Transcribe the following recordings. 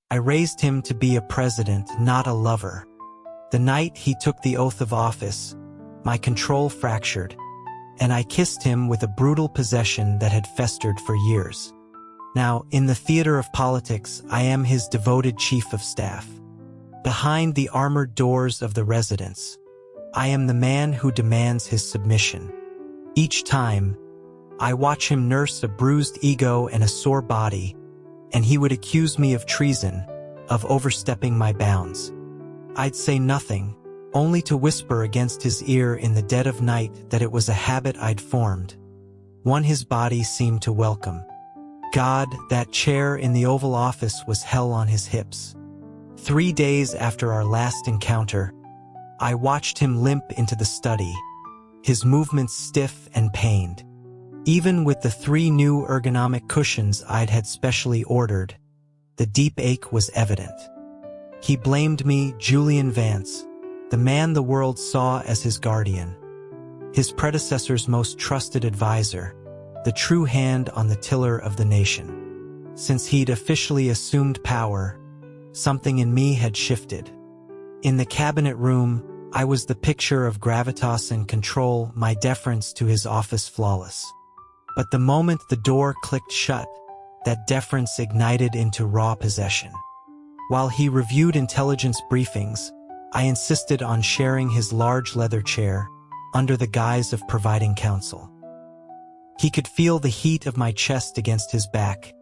I raised him to be a president, not a lover. The night he took the oath of office, my control fractured, and I kissed him with a brutal possession that had festered for years. Now, in the theater of politics, I am his devoted chief of staff. Behind the armored doors of the residence, I am the man who demands his submission. Each time, I watch him nurse a bruised ego and a sore body, and he would accuse me of treason, of overstepping my bounds. I'd say nothing, only to whisper against his ear in the dead of night that it was a habit I'd formed, one his body seemed to welcome. God, that chair in the Oval Office was hell on his hips. 3 days after our last encounter, I watched him limp into the study, his movements stiff and pained. Even with the 3 new ergonomic cushions I'd had specially ordered, the deep ache was evident. He blamed me, Julian Vance, the man the world saw as his guardian, his predecessor's most trusted advisor, the true hand on the tiller of the nation. Since he'd officially assumed power, something in me had shifted. In the cabinet room, I was the picture of gravitas and control, my deference to his office flawless. But the moment the door clicked shut, that deference ignited into raw possession. While he reviewed intelligence briefings, I insisted on sharing his large leather chair, under the guise of providing counsel. He could feel the heat of my chest against his back,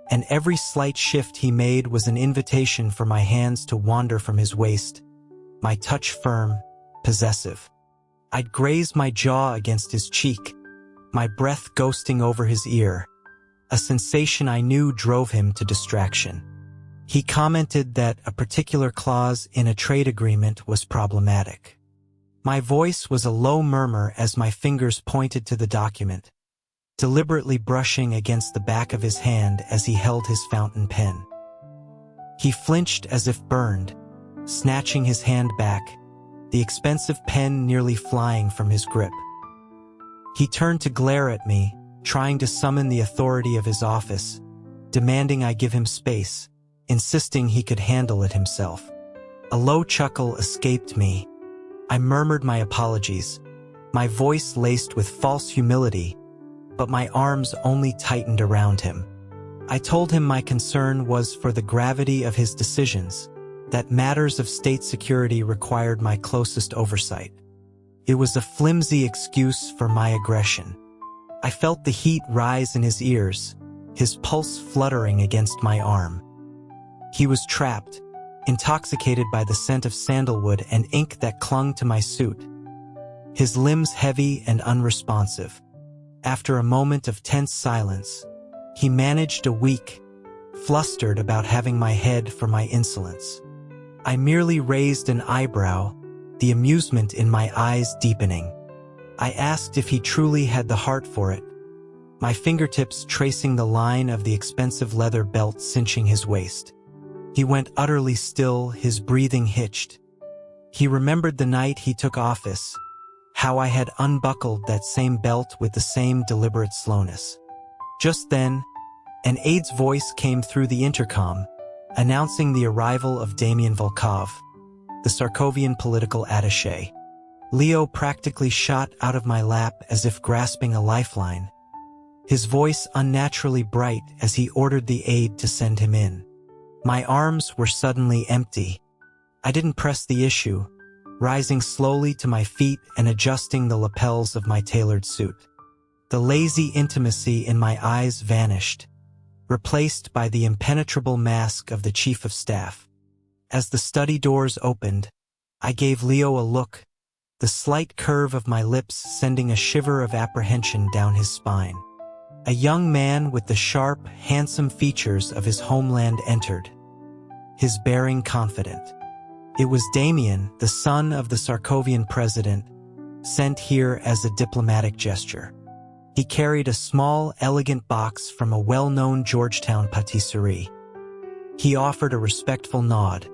and every slight shift he made was an invitation for my hands to wander from his waist, my touch firm, possessive. I'd graze my jaw against his cheek, my breath ghosting over his ear, a sensation I knew drove him to distraction. He commented that a particular clause in a trade agreement was problematic. My voice was a low murmur as my fingers pointed to the document, deliberately brushing against the back of his hand as he held his fountain pen. He flinched as if burned, snatching his hand back, the expensive pen nearly flying from his grip. He turned to glare at me, trying to summon the authority of his office, demanding I give him space, insisting he could handle it himself. A low chuckle escaped me. I murmured my apologies, my voice laced with false humility, but my arms only tightened around him. I told him my concern was for the gravity of his decisions, that matters of state security required my closest oversight. It was a flimsy excuse for my aggression. I felt the heat rise in his ears, his pulse fluttering against my arm. He was trapped, intoxicated by the scent of sandalwood and ink that clung to my suit, his limbs heavy and unresponsive. After a moment of tense silence, he managed a weak, flustered about having my head for my insolence. I merely raised an eyebrow, the amusement in my eyes deepening. I asked if he truly had the heart for it, my fingertips tracing the line of the expensive leather belt cinching his waist. He went utterly still, his breathing hitched. He remembered the night he took office, how I had unbuckled that same belt with the same deliberate slowness. Just then, an aide's voice came through the intercom, announcing the arrival of Damian Volkov, the Sarkovian political attaché. Leo practically shot out of my lap as if grasping a lifeline, his voice unnaturally bright as he ordered the aide to send him in. My arms were suddenly empty. I didn't press the issue, rising slowly to my feet and adjusting the lapels of my tailored suit. The lazy intimacy in my eyes vanished, replaced by the impenetrable mask of the chief of staff. As the study doors opened, I gave Leo a look, the slight curve of my lips sending a shiver of apprehension down his spine. A young man with the sharp, handsome features of his homeland entered, his bearing confident. It was Damian, the son of the Sarkovian president, sent here as a diplomatic gesture. He carried a small, elegant box from a well-known Georgetown patisserie. He offered a respectful nod,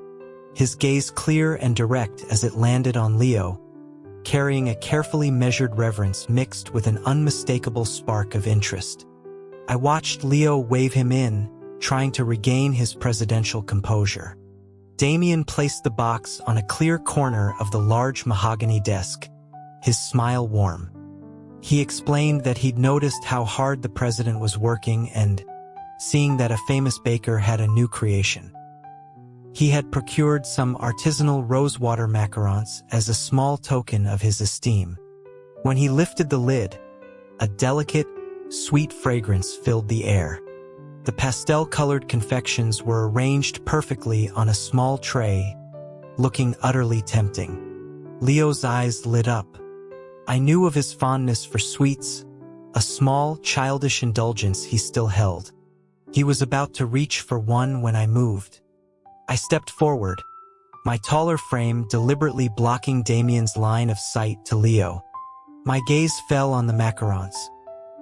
his gaze clear and direct as it landed on Leo, carrying a carefully measured reverence mixed with an unmistakable spark of interest. I watched Leo wave him in, trying to regain his presidential composure. Damien placed the box on a clear corner of the large mahogany desk, his smile warm. He explained that he'd noticed how hard the president was working and, seeing that a famous baker had a new creation. He had procured some artisanal rosewater macarons as a small token of his esteem. When he lifted the lid, a delicate, sweet fragrance filled the air. The pastel-colored confections were arranged perfectly on a small tray, looking utterly tempting. Leo's eyes lit up. I knew of his fondness for sweets, a small, childish indulgence he still held. He was about to reach for one when I moved. I stepped forward, my taller frame deliberately blocking Damien's line of sight to Leo. My gaze fell on the macarons,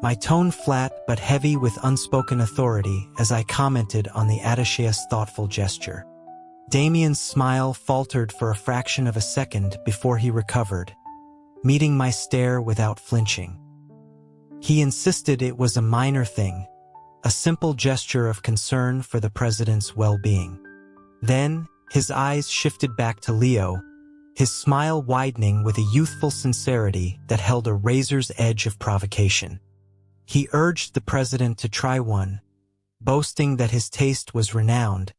my tone flat but heavy with unspoken authority as I commented on the attaché's thoughtful gesture. Damien's smile faltered for a fraction of a second before he recovered, meeting my stare without flinching. He insisted it was a minor thing, a simple gesture of concern for the president's well-being. Then, his eyes shifted back to Leo, his smile widening with a youthful sincerity that held a razor's edge of provocation. He urged the president to try one, boasting that his taste was renowned,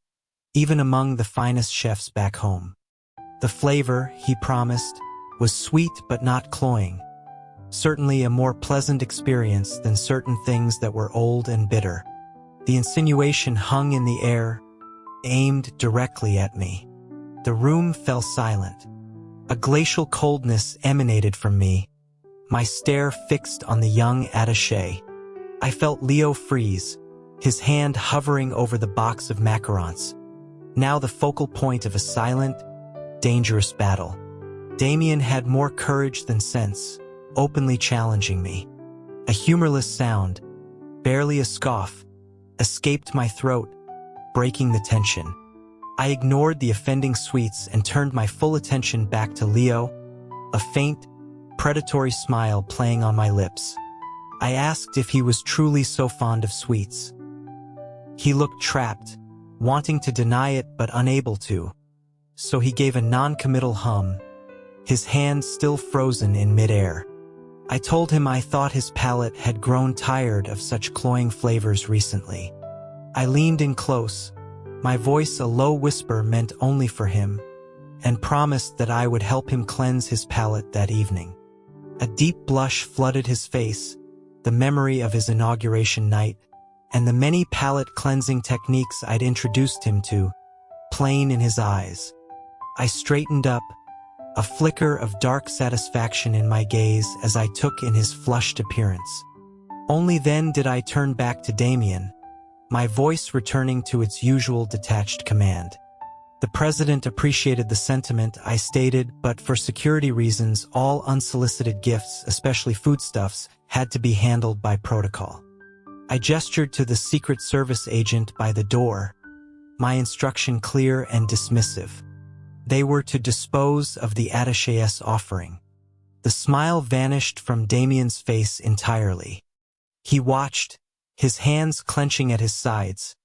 even among the finest chefs back home. The flavor, he promised, was sweet but not cloying, certainly a more pleasant experience than certain things that were old and bitter. The insinuation hung in the air, aimed directly at me. The room fell silent. A glacial coldness emanated from me, my stare fixed on the young attaché. I felt Leo freeze, his hand hovering over the box of macarons, now the focal point of a silent, dangerous battle. Damien had more courage than sense, openly challenging me. A humorless sound, barely a scoff, escaped my throat, breaking the tension. I ignored the offending sweets and turned my full attention back to Leo, a faint, predatory smile playing on my lips. I asked if he was truly so fond of sweets. He looked trapped, wanting to deny it but unable to, so he gave a non-committal hum, his hand still frozen in midair. I told him I thought his palate had grown tired of such cloying flavors recently. I leaned in close, my voice a low whisper meant only for him, and promised that I would help him cleanse his palate that evening. A deep blush flooded his face, the memory of his inauguration night, and the many palate cleansing techniques I'd introduced him to, plain in his eyes. I straightened up, a flicker of dark satisfaction in my gaze as I took in his flushed appearance. Only then did I turn back to Damien, my voice returning to its usual detached command. The president appreciated the sentiment I stated, but for security reasons, all unsolicited gifts, especially foodstuffs, had to be handled by protocol. I gestured to the Secret Service agent by the door, my instruction clear and dismissive. They were to dispose of the attaché's offering. The smile vanished from Damien's face entirely. He watched, his hands clenching at his sides,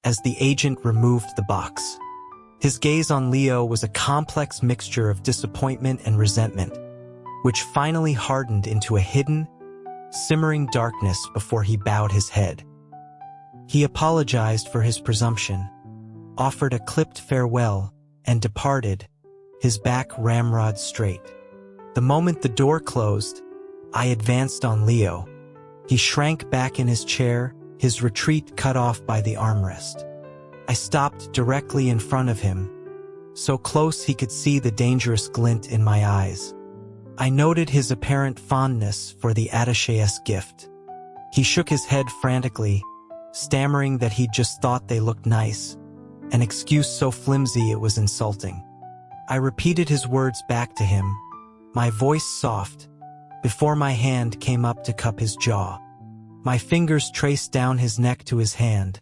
as the agent removed the box. His gaze on Leo was a complex mixture of disappointment and resentment, which finally hardened into a hidden, simmering darkness before he bowed his head. He apologized for his presumption, offered a clipped farewell, and departed, his back ramrod straight. The moment the door closed, I advanced on Leo. He shrank back in his chair, his retreat cut off by the armrest. I stopped directly in front of him, so close he could see the dangerous glint in my eyes. I noted his apparent fondness for the attaché's gift. He shook his head frantically, stammering that he'd just thought they looked nice, an excuse so flimsy it was insulting. I repeated his words back to him, my voice soft, before my hand came up to cup his jaw. My fingers traced down his neck to his hand,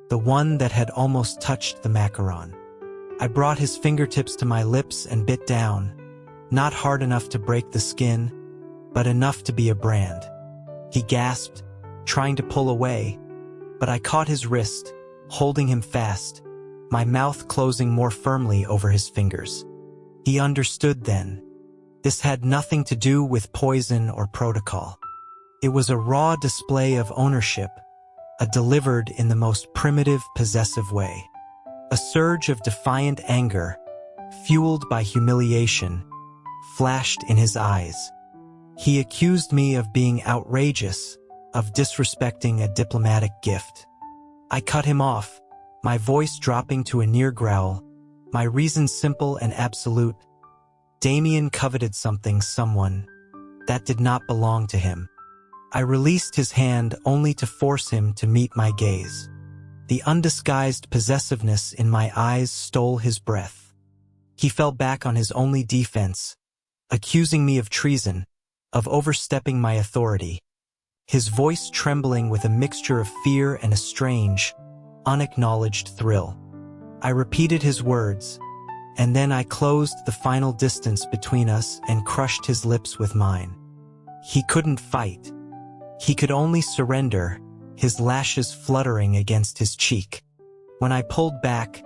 the one that had almost touched the macaron. I brought his fingertips to my lips and bit down, not hard enough to break the skin, but enough to be a brand. He gasped, trying to pull away, but I caught his wrist, holding him fast, my mouth closing more firmly over his fingers. He understood then. This had nothing to do with poison or protocol. It was a raw display of ownership, delivered in the most primitive, possessive way. A surge of defiant anger, fueled by humiliation, flashed in his eyes. He accused me of being outrageous, of disrespecting a diplomatic gift. I cut him off, my voice dropping to a near growl, my reason simple and absolute. Damien coveted someone, that did not belong to him. I released his hand only to force him to meet my gaze. The undisguised possessiveness in my eyes stole his breath. He fell back on his only defense, accusing me of treason, of overstepping my authority. His voice trembling with a mixture of fear and a strange, unacknowledged thrill. I repeated his words, and then I closed the final distance between us and crushed his lips with mine. He couldn't fight. He could only surrender, his lashes fluttering against his cheek. When I pulled back,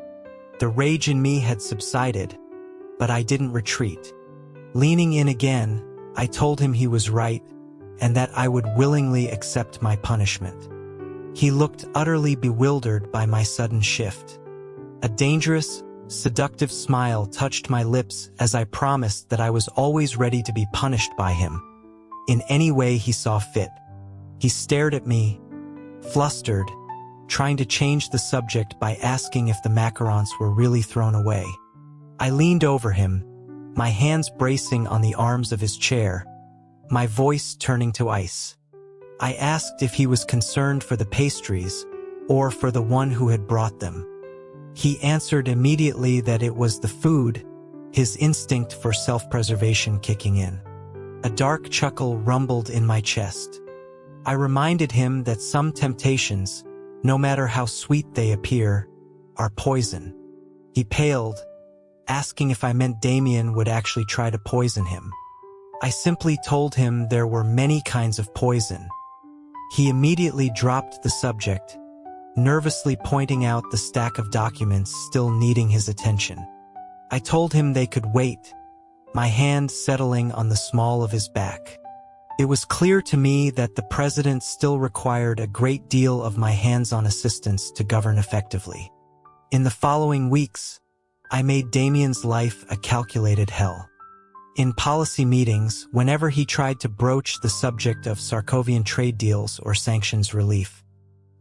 the rage in me had subsided, but I didn't retreat. Leaning in again, I told him he was right, and that I would willingly accept my punishment. He looked utterly bewildered by my sudden shift. A dangerous, seductive smile touched my lips as I promised that I was always ready to be punished by him, in any way he saw fit. He stared at me, flustered, trying to change the subject by asking if the macarons were really thrown away. I leaned over him, my hands bracing on the arms of his chair, my voice turning to ice. I asked if he was concerned for the pastries or for the one who had brought them. He answered immediately that it was the food, his instinct for self-preservation kicking in. A dark chuckle rumbled in my chest. I reminded him that some temptations, no matter how sweet they appear, are poison. He paled, asking if I meant Damien would actually try to poison him. I simply told him there were many kinds of poison. He immediately dropped the subject, nervously pointing out the stack of documents still needing his attention. I told him they could wait, my hand settling on the small of his back. It was clear to me that the president still required a great deal of my hands-on assistance to govern effectively. In the following weeks, I made Damien's life a calculated hell. In policy meetings, whenever he tried to broach the subject of Sarkovian trade deals or sanctions relief,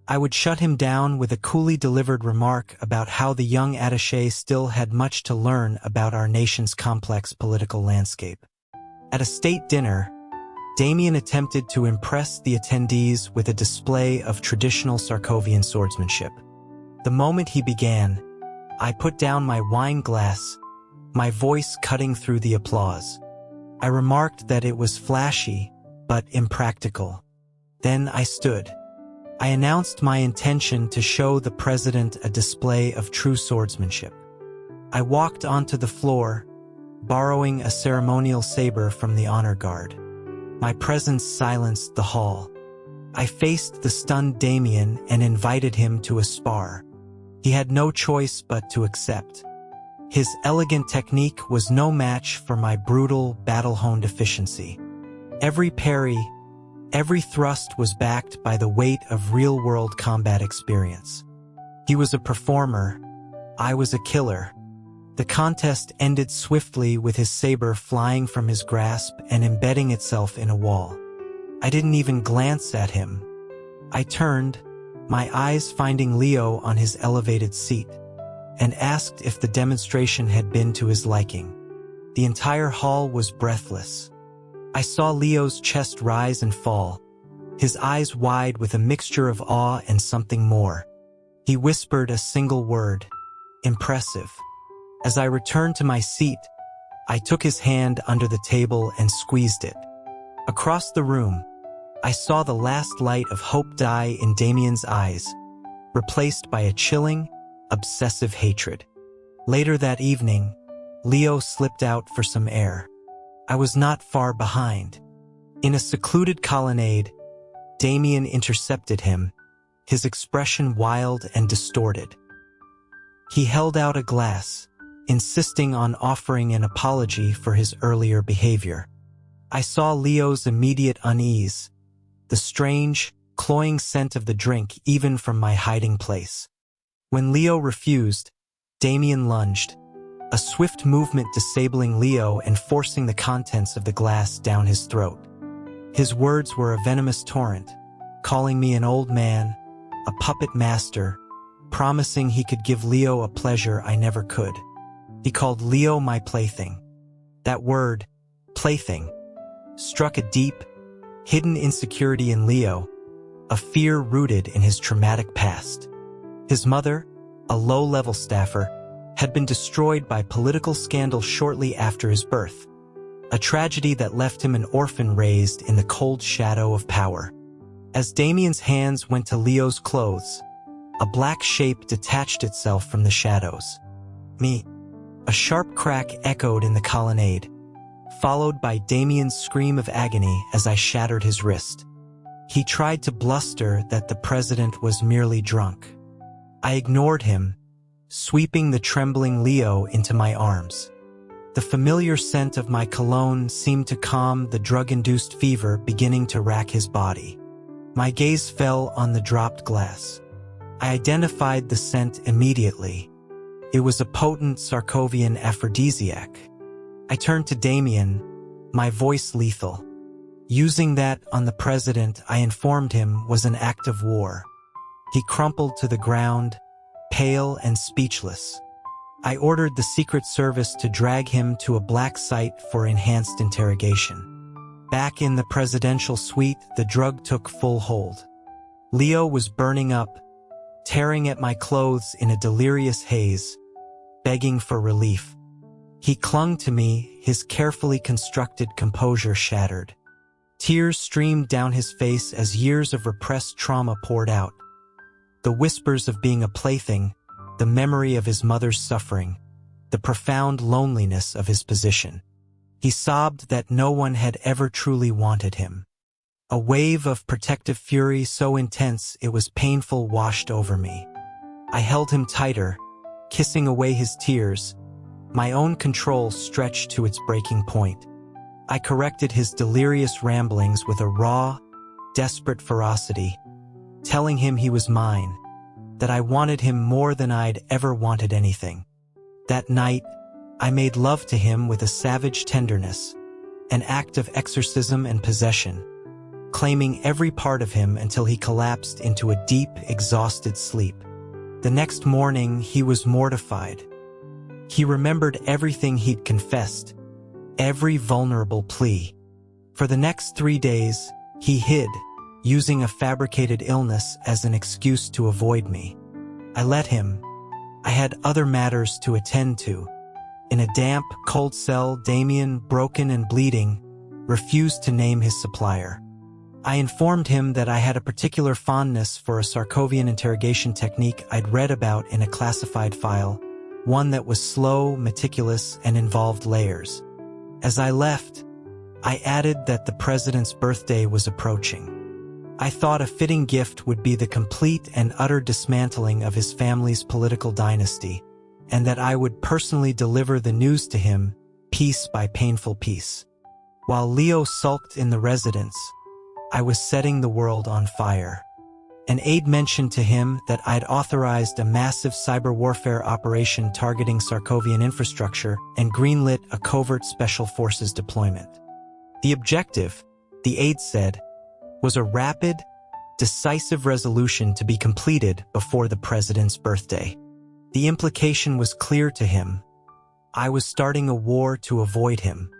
I would shut him down with a coolly delivered remark about how the young attaché still had much to learn about our nation's complex political landscape. At a state dinner, Damien attempted to impress the attendees with a display of traditional Sarkovian swordsmanship. The moment he began, I put down my wine glass, my voice cutting through the applause. I remarked that it was flashy, but impractical. Then I stood. I announced my intention to show the president a display of true swordsmanship. I walked onto the floor, borrowing a ceremonial saber from the honor guard. My presence silenced the hall. I faced the stunned Damien and invited him to a spar. He had no choice but to accept. His elegant technique was no match for my brutal, battle-honed efficiency. Every parry, every thrust was backed by the weight of real-world combat experience. He was a performer, I was a killer. The contest ended swiftly with his saber flying from his grasp and embedding itself in a wall. I didn't even glance at him. I turned, my eyes finding Leo on his elevated seat, and asked if the demonstration had been to his liking. The entire hall was breathless. I saw Leo's chest rise and fall, his eyes wide with a mixture of awe and something more. He whispered a single word, impressive. As I returned to my seat, I took his hand under the table and squeezed it. Across the room, I saw the last light of hope die in Damien's eyes, replaced by a chilling, obsessive hatred. Later that evening, Leo slipped out for some air. I was not far behind. In a secluded colonnade, Damien intercepted him, his expression wild and distorted. He held out a glass, insisting on offering an apology for his earlier behavior. I saw Leo's immediate unease, the strange, cloying scent of the drink even from my hiding place. When Leo refused, Damien lunged, a swift movement disabling Leo and forcing the contents of the glass down his throat. His words were a venomous torrent, calling me an old man, a puppet master, promising he could give Leo a pleasure I never could. He called Leo my plaything. That word, plaything, struck a deep, hidden insecurity in Leo, a fear rooted in his traumatic past. His mother, a low-level staffer, had been destroyed by political scandal shortly after his birth, a tragedy that left him an orphan raised in the cold shadow of power. As Damien's hands went to Leo's clothes, a black shape detached itself from the shadows. Me. A sharp crack echoed in the colonnade, followed by Damien's scream of agony as I shattered his wrist. He tried to bluster that the president was merely drunk. I ignored him, sweeping the trembling Leo into my arms. The familiar scent of my cologne seemed to calm the drug-induced fever beginning to rack his body. My gaze fell on the dropped glass. I identified the scent immediately. It was a potent Sarkovian aphrodisiac. I turned to Damien, my voice lethal. Using that on the president, I informed him, was an act of war. He crumpled to the ground, pale and speechless. I ordered the Secret Service to drag him to a black site for enhanced interrogation. Back in the presidential suite, the drug took full hold. Leo was burning up, tearing at my clothes in a delirious haze, begging for relief. He clung to me, his carefully constructed composure shattered. Tears streamed down his face as years of repressed trauma poured out. The whispers of being a plaything, the memory of his mother's suffering, the profound loneliness of his position. He sobbed that no one had ever truly wanted him. A wave of protective fury so intense it was painful washed over me. I held him tighter, kissing away his tears, my own control stretched to its breaking point. I corrected his delirious ramblings with a raw, desperate ferocity, telling him he was mine, that I wanted him more than I'd ever wanted anything. That night, I made love to him with a savage tenderness, an act of exorcism and possession, claiming every part of him until he collapsed into a deep, exhausted sleep. The next morning, he was mortified. He remembered everything he'd confessed, every vulnerable plea. For the next 3 days, he hid, using a fabricated illness as an excuse to avoid me. I let him. I had other matters to attend to. In a damp, cold cell, Damien, broken and bleeding, refused to name his supplier. I informed him that I had a particular fondness for a Sarkovian interrogation technique I'd read about in a classified file, one that was slow, meticulous, and involved layers. As I left, I added that the president's birthday was approaching. I thought a fitting gift would be the complete and utter dismantling of his family's political dynasty, and that I would personally deliver the news to him, piece by painful piece. While Leo sulked in the residence, I was setting the world on fire. An aide mentioned to him that I'd authorized a massive cyber warfare operation targeting Sarkovian infrastructure and greenlit a covert special forces deployment. The objective, the aide said, was a rapid, decisive resolution to be completed before the president's birthday. The implication was clear to him. I was starting a war to avoid him.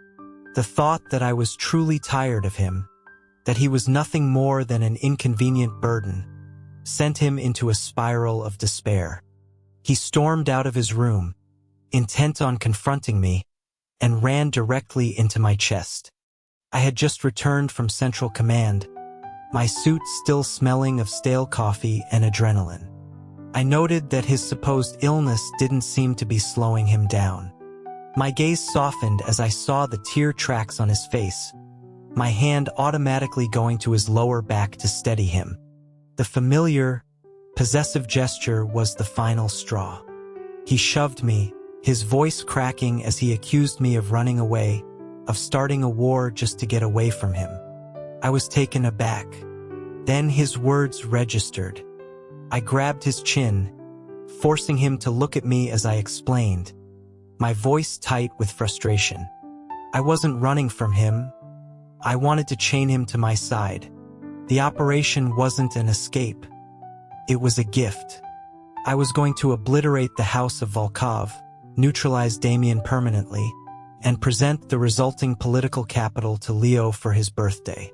The thought that I was truly tired of him, that he was nothing more than an inconvenient burden, sent him into a spiral of despair. He stormed out of his room, intent on confronting me, and ran directly into my chest. I had just returned from Central Command, my suit still smelling of stale coffee and adrenaline. I noted that his supposed illness didn't seem to be slowing him down. My gaze softened as I saw the tear tracks on his face, my hand automatically going to his lower back to steady him. The familiar, Possessive gesture was the final straw. He shoved me, his voice cracking as he accused me of running away, of starting a war just to get away from him. I was taken aback. Then his words registered. I grabbed his chin, forcing him to look at me as I explained, my voice tight with frustration. I wasn't running from him. I wanted to chain him to my side. The operation wasn't an escape. It was a gift. I was going to obliterate the house of Volkov, neutralize Damien permanently, and present the resulting political capital to Leo for his birthday.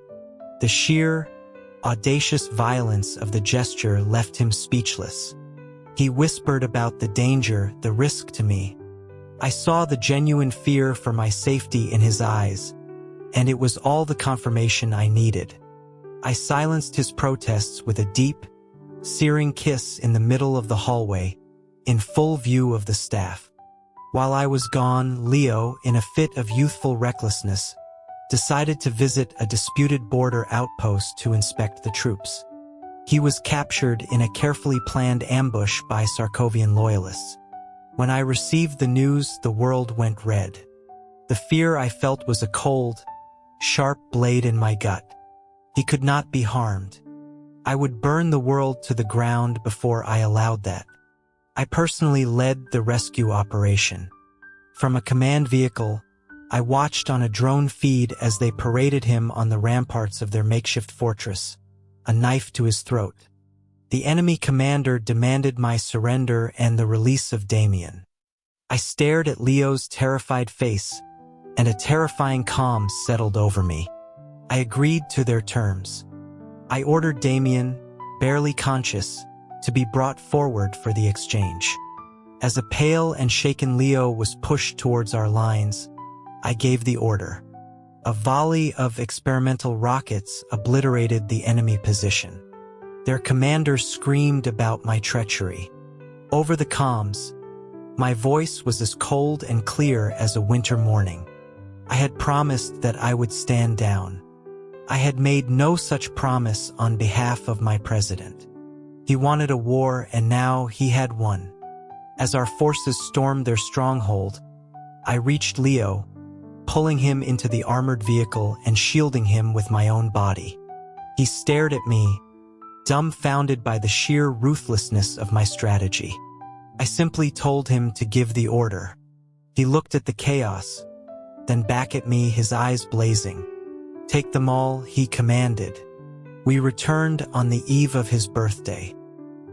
The sheer, audacious violence of the gesture left him speechless. He whispered about the danger, the risk to me. I saw the genuine fear for my safety in his eyes, and it was all the confirmation I needed. I silenced his protests with a deep, searing kiss in the middle of the hallway, in full view of the staff. While I was gone, Leo, in a fit of youthful recklessness, decided to visit a disputed border outpost to inspect the troops. He was captured in a carefully planned ambush by Sarkovian loyalists. When I received the news, the world went red. The fear I felt was a cold, sharp blade in my gut. He could not be harmed. I would burn the world to the ground before I allowed that. I personally led the rescue operation. From a command vehicle, I watched on a drone feed as they paraded him on the ramparts of their makeshift fortress, a knife to his throat. The enemy commander demanded my surrender and the release of Damien. I stared at Leo's terrified face, and a terrifying calm settled over me. I agreed to their terms. I ordered Damien, barely conscious, to be brought forward for the exchange. As a pale and shaken Leo was pushed towards our lines, I gave the order. A volley of experimental rockets obliterated the enemy position. Their commander screamed about my treachery. Over the comms, my voice was as cold and clear as a winter morning. I had promised that I would stand down. I had made no such promise on behalf of my president. He wanted a war, and now he had won. As our forces stormed their stronghold, I reached Leo, pulling him into the armored vehicle and shielding him with my own body. He stared at me, dumbfounded by the sheer ruthlessness of my strategy. I simply told him to give the order. He looked at the chaos, then back at me, his eyes blazing. "Take them all," he commanded. We returned on the eve of his birthday.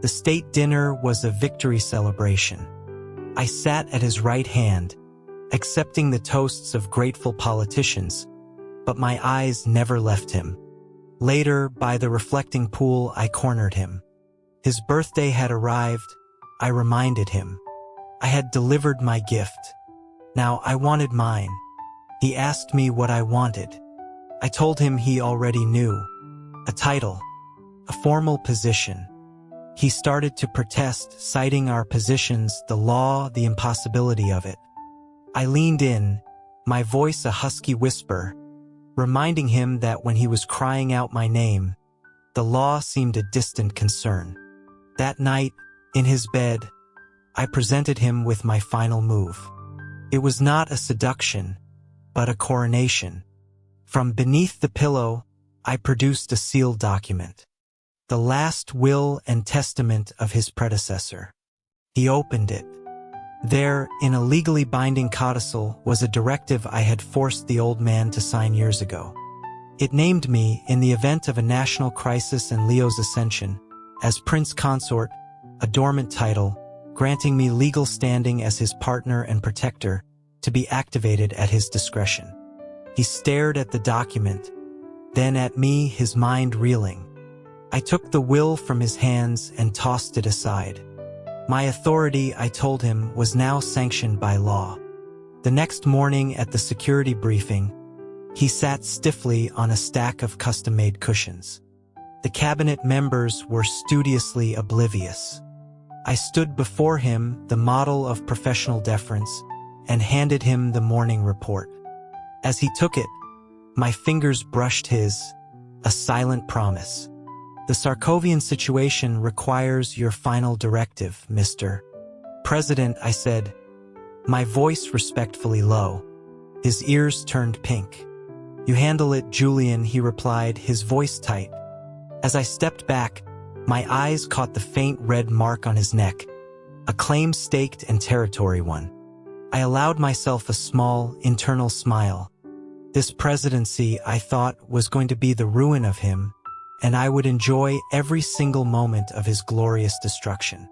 The state dinner was a victory celebration. I sat at his right hand, accepting the toasts of grateful politicians, but my eyes never left him. Later, by the reflecting pool, I cornered him. His birthday had arrived, I reminded him. I had delivered my gift. Now I wanted mine. He asked me what I wanted. I told him he already knew. A title, a formal position. He started to protest, citing our positions, the law, the impossibility of it. I leaned in, my voice a husky whisper, reminding him that when he was crying out my name, the law seemed a distant concern. That night, in his bed, I presented him with my final move. It was not a seduction, but a coronation. From beneath the pillow, I produced a sealed document. The last will and testament of his predecessor. He opened it. There, in a legally binding codicil, was a directive I had forced the old man to sign years ago. It named me, in the event of a national crisis and Leo's ascension, as Prince Consort, a dormant title, granting me legal standing as his partner and protector, to be activated at his discretion. He stared at the document, then at me, his mind reeling. I took the will from his hands and tossed it aside. My authority, I told him, was now sanctioned by law. The next morning at the security briefing, he sat stiffly on a stack of custom-made cushions. The cabinet members were studiously oblivious. I stood before him, the model of professional deference, and handed him the morning report. As he took it, my fingers brushed his, a silent promise. The Sarkovian situation requires your final directive, Mr. President, I said, my voice respectfully low. His ears turned pink. You handle it, Julian, he replied, his voice tight. As I stepped back, my eyes caught the faint red mark on his neck, a claim staked and territory one. I allowed myself a small, internal smile. This presidency, I thought, was going to be the ruin of him, and I would enjoy every single moment of his glorious destruction.